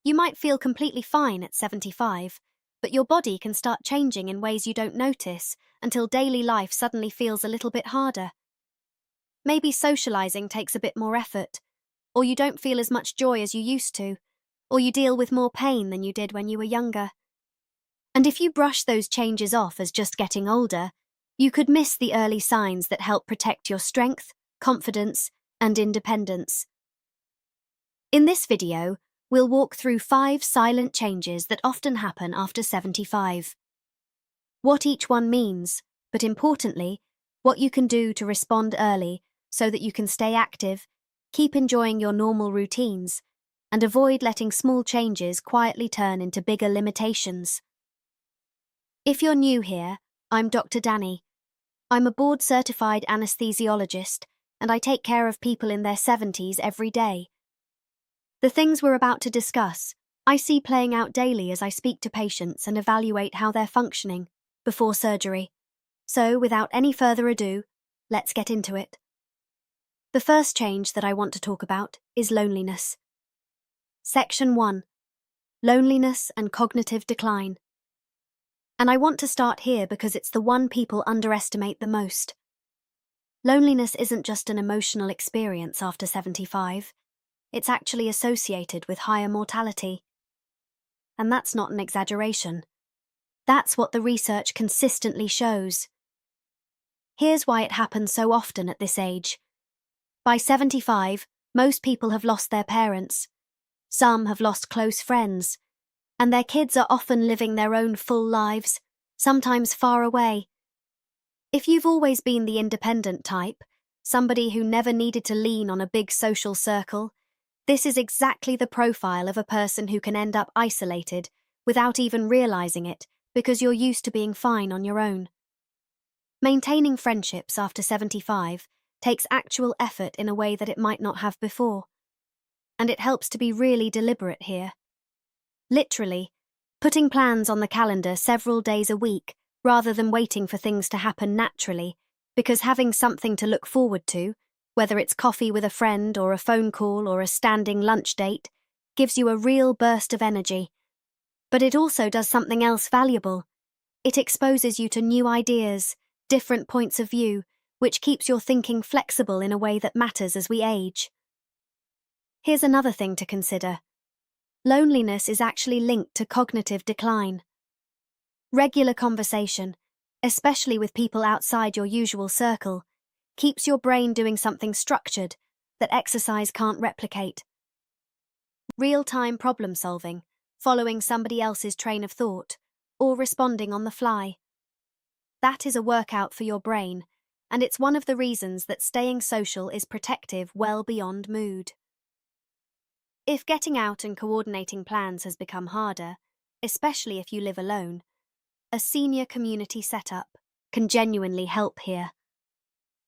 You might feel completely fine at 75, but your body can start changing in ways you don't notice until daily life suddenly feels a little bit harder. Maybe socializing takes a bit more effort, or you don't feel as much joy as you used to, or you deal with more pain than you did when you were younger. And if you brush those changes off as just getting older, you could miss the early signs that help protect your strength, confidence, and independence. In this video, we'll walk through 5 silent changes that often happen after 75. What each one means, but importantly, what you can do to respond early so that you can stay active, keep enjoying your normal routines, and avoid letting small changes quietly turn into bigger limitations. If you're new here, I'm Dr. Danny. I'm a board-certified anesthesiologist, and I take care of people in their 70s every day. The things we're about to discuss, I see playing out daily as I speak to patients and evaluate how they're functioning before surgery. So, without any further ado, let's get into it. The first change that I want to talk about is loneliness. Section 1. Loneliness and cognitive decline. And I want to start here because it's the one people underestimate the most. Loneliness isn't just an emotional experience after 75. It's actually associated with higher mortality. And that's not an exaggeration. That's what the research consistently shows. Here's why it happens so often at this age. By 75, most people have lost their parents. Some have lost close friends. And their kids are often living their own full lives, sometimes far away. If you've always been the independent type, somebody who never needed to lean on a big social circle, this is exactly the profile of a person who can end up isolated without even realizing it because you're used to being fine on your own. Maintaining friendships after 75 takes actual effort in a way that it might not have before. And it helps to be really deliberate here. Literally, putting plans on the calendar several days a week rather than waiting for things to happen naturally, because having something to look forward to, whether it's coffee with a friend or a phone call or a standing lunch date, gives you a real burst of energy. But it also does something else valuable. It exposes you to new ideas, different points of view, which keeps your thinking flexible in a way that matters as we age. Here's another thing to consider. Loneliness is actually linked to cognitive decline. Regular conversation, especially with people outside your usual circle, keeps your brain doing something structured that exercise can't replicate. Real-time problem solving, following somebody else's train of thought, or responding on the fly. That is a workout for your brain, and it's one of the reasons that staying social is protective well beyond mood. If getting out and coordinating plans has become harder, especially if you live alone, a senior community setup can genuinely help here.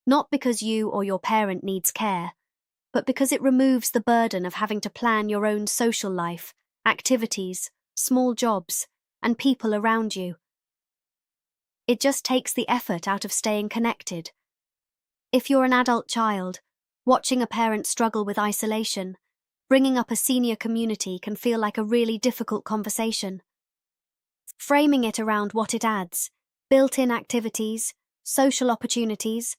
Not because you or your parent needs care, but because it removes the burden of having to plan your own social life, activities, small jobs, and people around you. It just takes the effort out of staying connected. If you're an adult child, watching a parent struggle with isolation, bringing up a senior community can feel like a really difficult conversation. Framing it around what it adds, built-in activities, social opportunities,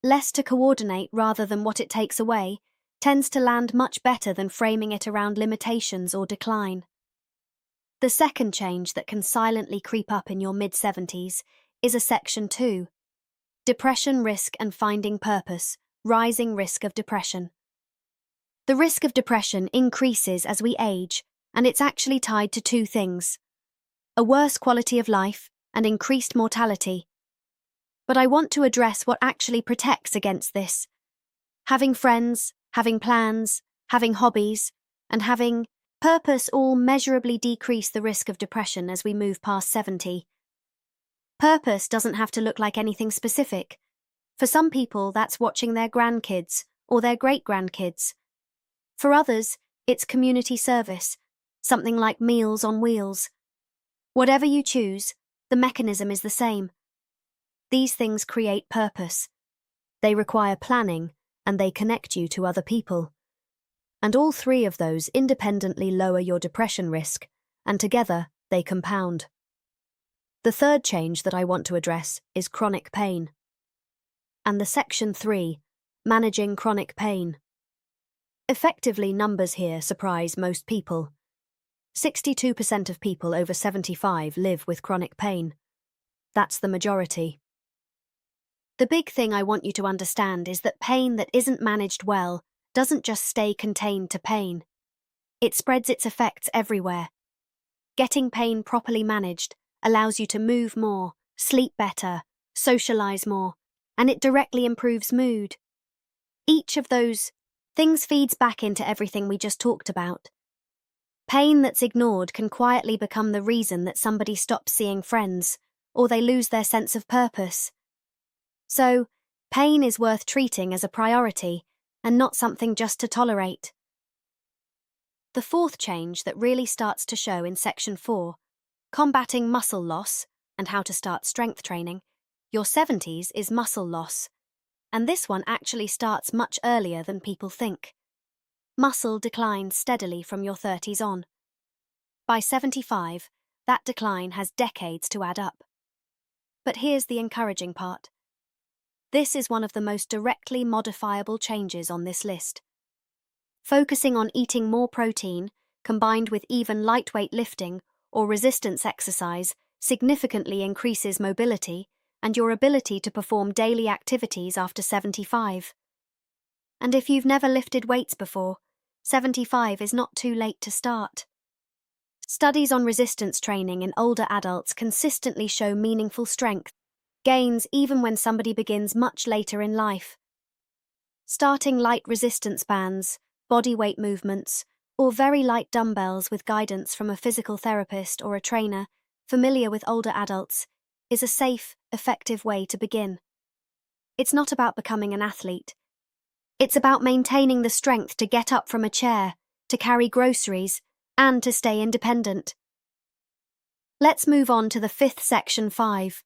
less to coordinate rather than what it takes away, tends to land much better than framing it around limitations or decline. The second change that can silently creep up in your mid-70s is a section 2. Depression risk and finding purpose, rising risk of depression. The risk of depression increases as we age, and it's actually tied to 2 things: a worse quality of life and increased mortality. But I want to address what actually protects against this. Having friends, having plans, having hobbies, and having purpose all measurably decrease the risk of depression as we move past 70. Purpose doesn't have to look like anything specific. For some people, that's watching their grandkids or their great-grandkids. For others, it's community service, something like Meals on Wheels. Whatever you choose, the mechanism is the same. These things create purpose. They require planning, and they connect you to other people. And all three of those independently lower your depression risk, and together they compound. The third change that I want to address is chronic pain. And the section 3, managing chronic pain. Effectively, numbers here surprise most people. 62% of people over 75 live with chronic pain. That's the majority. The big thing I want you to understand is that pain that isn't managed well doesn't just stay contained to pain. It spreads its effects everywhere. Getting pain properly managed allows you to move more, sleep better, socialize more, and it directly improves mood. Each of those things feeds back into everything we just talked about. Pain that's ignored can quietly become the reason that somebody stops seeing friends, or they lose their sense of purpose. So, pain is worth treating as a priority, and not something just to tolerate. The fourth change that really starts to show in section 4, combating muscle loss and how to start strength training, your 70s is muscle loss. And this one actually starts much earlier than people think. Muscle declines steadily from your 30s on. By 75, that decline has decades to add up. But here's the encouraging part. This is one of the most directly modifiable changes on this list. Focusing on eating more protein, combined with even lightweight lifting or resistance exercise, significantly increases mobility and your ability to perform daily activities after 75. And if you've never lifted weights before, 75 is not too late to start. Studies on resistance training in older adults consistently show meaningful strength gains even when somebody begins much later in life. Starting light resistance bands, body weight movements, or very light dumbbells with guidance from a physical therapist or a trainer familiar with older adults is a safe, effective way to begin. It's not about becoming an athlete. It's about maintaining the strength to get up from a chair, to carry groceries, and to stay independent. Let's move on to the fifth section 5.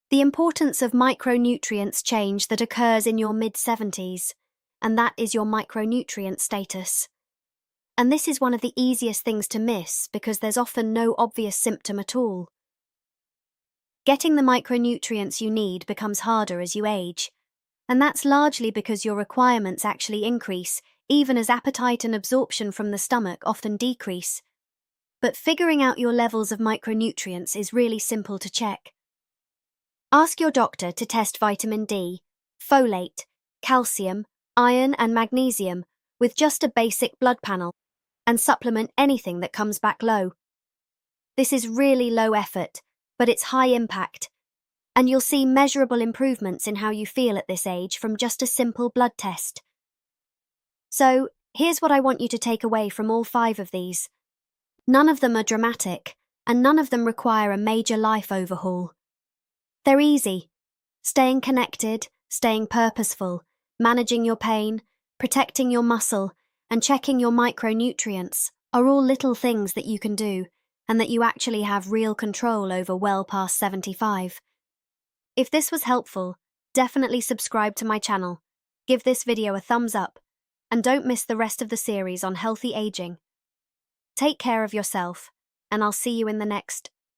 The importance of micronutrients change that occurs in your mid-70s, and that is your micronutrient status. And this is one of the easiest things to miss because there's often no obvious symptom at all. Getting the micronutrients you need becomes harder as you age, and that's largely because your requirements actually increase, even as appetite and absorption from the stomach often decrease. But figuring out your levels of micronutrients is really simple to check. Ask your doctor to test vitamin D, folate, calcium, iron and magnesium with just a basic blood panel, and supplement anything that comes back low. This is really low effort, but it's high impact, and you'll see measurable improvements in how you feel at this age from just a simple blood test. So, here's what I want you to take away from all 5 of these. None of them are dramatic, and none of them require a major life overhaul. They're easy. Staying connected, staying purposeful, managing your pain, protecting your muscle, and checking your micronutrients are all little things that you can do, and that you actually have real control over well past 75. If this was helpful, definitely subscribe to my channel, give this video a thumbs up, and don't miss the rest of the series on healthy aging. Take care of yourself, and I'll see you in the next